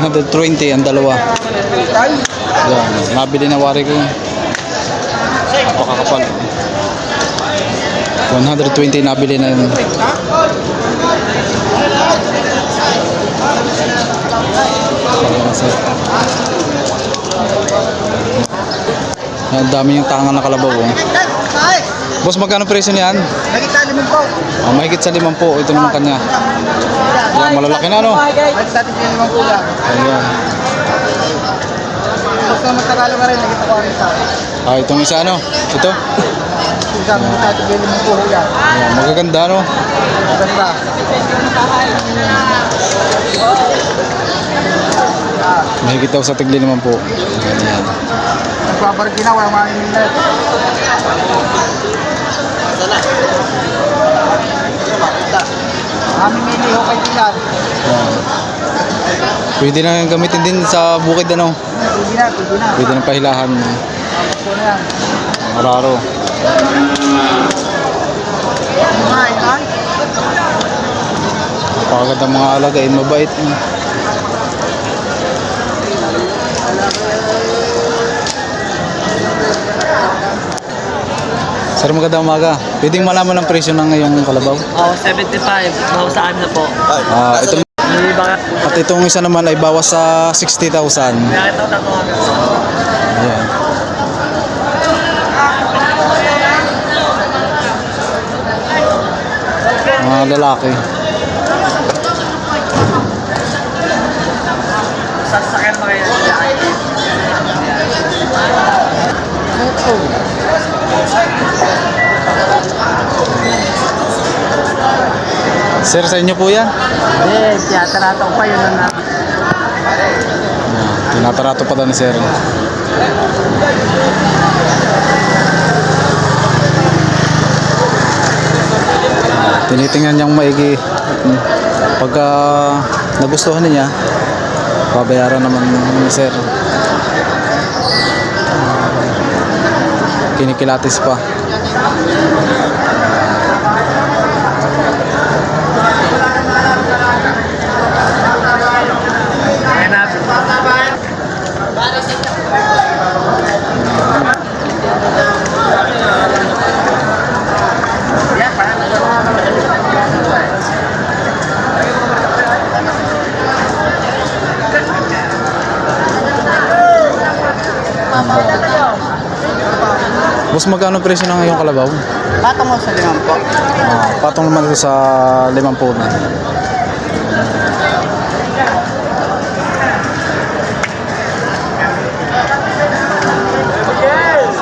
120 ang dalawa. Yan, nabili na wari ko. Napakakapal. 120 nabili na yun. Ang dami yung tangan na kalabaw. Oh. Boss, magkano presyo niyan? Mahigit sa 5 po. Oh, mahigit sa 5 po. Ito naman kanya. Yan, malalaki na, no? Mahigit sa 5 po lang. Ayan. Basta matagalo ka rin, nakita ko rin sa akin. Ah, itong isa, ano? Ito? Sabi ko sa 5 po yan. Ayan, magaganda, no? Maganda. Mahigit daw sa tigli naman po. Ayan. Nagbabarag din ako, walang mga minit. Aming mili ho kayo diyan. Ayan. Pwede na gamitin din sa bukid, ano? Pwede na, pwede na. Pwede na pahilahan. Ito na yan. Mararo. Ay, ay. Pagod ang mga alagain, mabait. Sir, magandang umaga. Pwedeng malaman ang presyo ng ngayong kalabaw? Oh, 75. Bawas sa amin na po. Ito, Hindi ba? at itong isa naman ay bawas sa 60,000. Kaya ito tatawag. Ayan. Mga lalaki. Sasakyan mo kayo. Sir, sa inyo po yan? Hindi, tiyatarato ko pa yun na. Tinatarato pa daw ni Sir. Tinitingnan niyang maigi. Pagka nagustuhan niya, babayaran naman ni Sir. Kinikilatis pa. Boss, magkano presyo na ngayong kalabaw? Patong mo sa 5 po. Patong naman ito sa 50 na.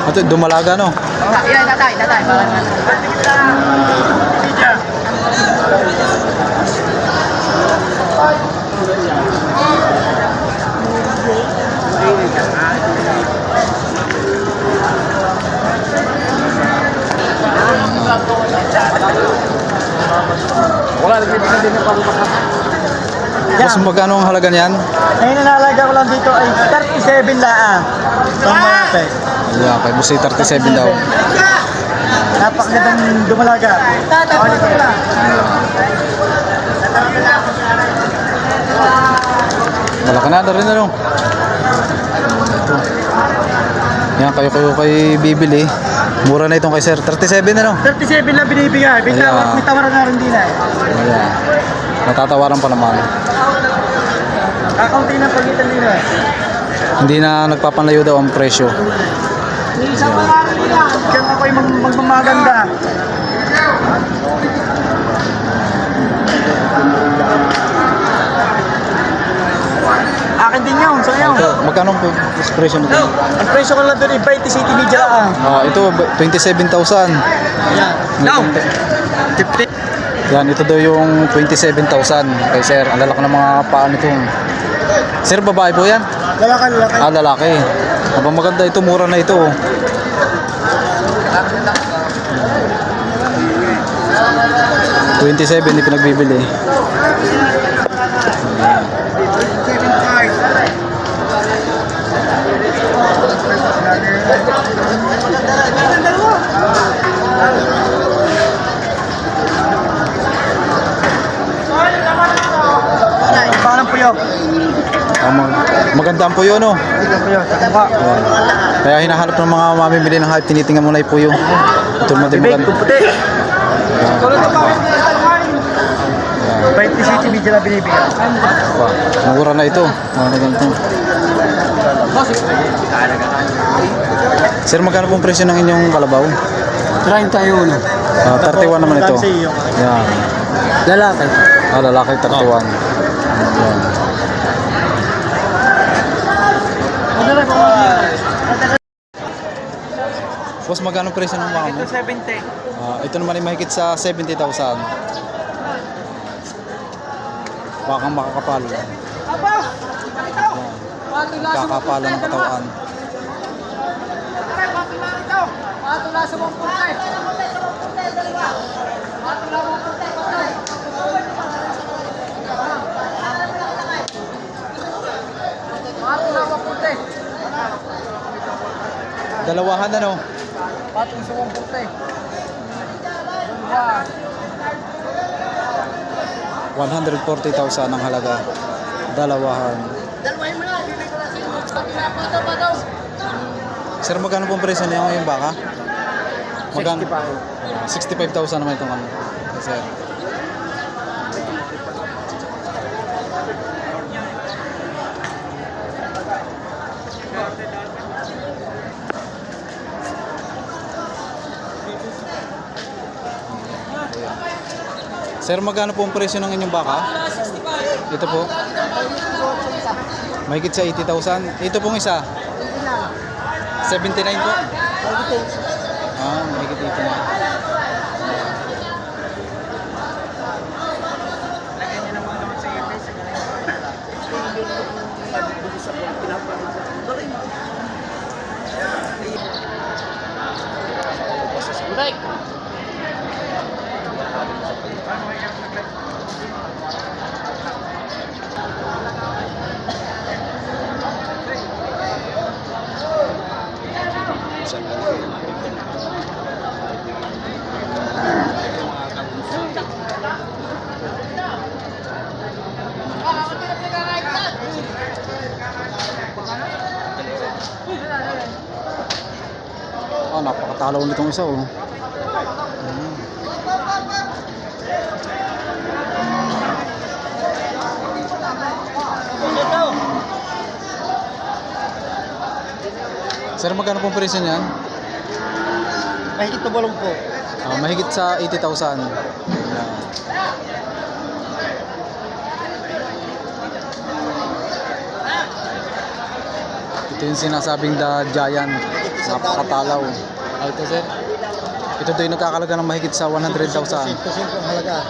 Ito, dumalaga, no? Yan, tatay. Boss, magkano ang halaga niyan? Ngayon nalalaga ko lang dito ay 37 laa. Itong malaki. Yeah, kay Boss ay 37 daw. Napakagandang dumalaga. Malaki na rin, ano? Ito. Yan, kayo kay bibili. Mura na itong kay Sir. 37, ano? 37 lang binibigay. May Ayan. tawaran na rin din ay. Ayan. Natatawaran pa naman. Kakaunti na pagitan nila. Hindi na nagpapanlayo daw ang presyo. Diyan ako'y magmamaganda. Akin din yun, so yun. Ito, magkano ang presyo nito? Ang presyo ko lang doon ay 20 City Media lang. Ito, 27,000. Yan. No. 50. Yan, ito daw yung 27,000 kay Sir. Ang lalaki ng mga paa nito. Sir, babae po yan? Lalaki. Lalaki. Aba, maganda ito, mura na ito. 27 hindi pinagbibili. Paano po yun? puyo, no? Ito po yun, sa mukha. Ayan. Kaya hinahanap ng mga mamimili ng hype, tinitingnan mo na yung puyo. Ito mo din Bibig, maganda. puputi. 20 city media na binibigyan. Mura na ito. Ano ganito? Sir, magkano pong presyo ng inyong kalabaw? 31. 31 naman ito. Yan. Lalaki. Lalaki 31. Yan. Boss, magkano presyo ng mga mo? 70. Ito naman ay mahigit sa 70,000. Bakang makakapal. Yan. Kakapalan ng katawan. Dalawahan ano? 140,000 ang halaga. Dalawahan. Sir, magkano pong presyo niya ngayon baka? 65,000 naman itong ano. Sir. Sir, magkano po ang presyo ng inyong baka? Ito po. Mahigit sa 80,000. Ito pong isa. 79 po. Mahigit 89. Napakatalaw nitong isa, oh. Sir, magkano pong presyo niyan? Mahigit na balong po. Mahigit sa 80,000. Ito yung sinasabing The Giant. Napakatalaw. Ito, sir. Ito yung nagkakalaga ng mahigit sa 100,000. Ito ang halaga.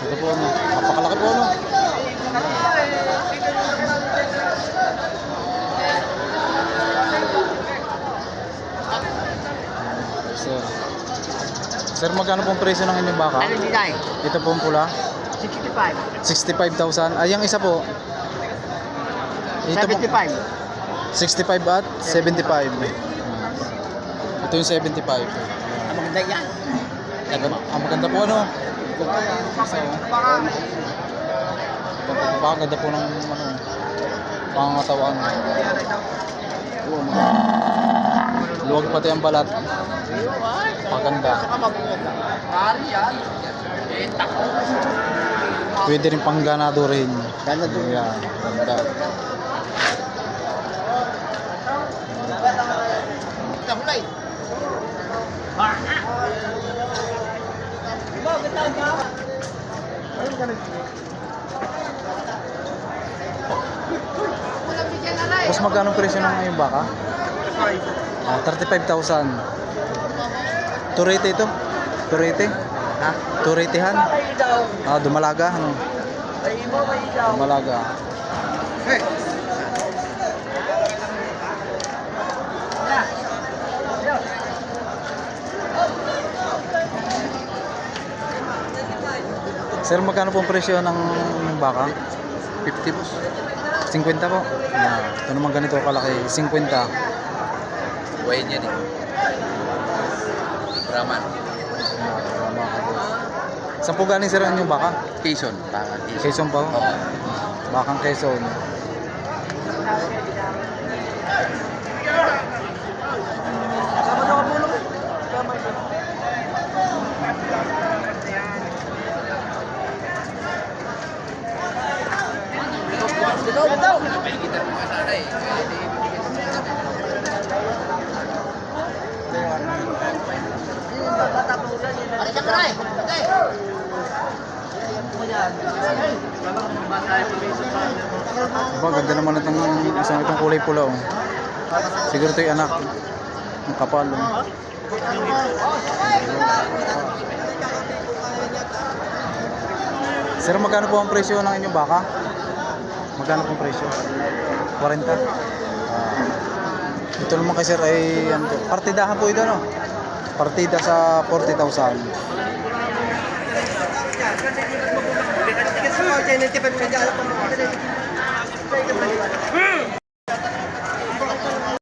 Ito po, ano. Napakalaki po, ano. Sir. Sir, magkano pong presyo ng inyong baka? Ano dinay? Ito pong pula? 65. 65,000. Ay, yung isa po? Ito po, 65 at 75. Ito yung 75. Ang maganda yan. Maganda po, ano? Ganda po ng ano, pangangatawan. Luwag pati ang balat. Paganda. Pwede rin pang ganado rin. Ganado. Yan, ganda. Mas magkano presyo ng ngayong baka? 35,000. Turete ito? Turete? Ha? Turetehan? Dumalaga, ano? Dumalaga. Sir, magkano pong presyo ng baka? 50 po. 50 po. Ito naman ganito kalaki. 50. Buhay niyan eh. Brahman. Saan po galing sir ang inyong baka? Quezon. Quezon pa ho? Bakang Quezon. Aba, ganda naman itong isang itong kulay pula, oh. Siguro ito yung anak. Ang kapal, oh. Sir, magkano po ang presyo ng inyong baka? Magkano po ang presyo? 40? Ito naman kay sir ay ano, partidahan po ito, no? Partida sa 40,000. Kasi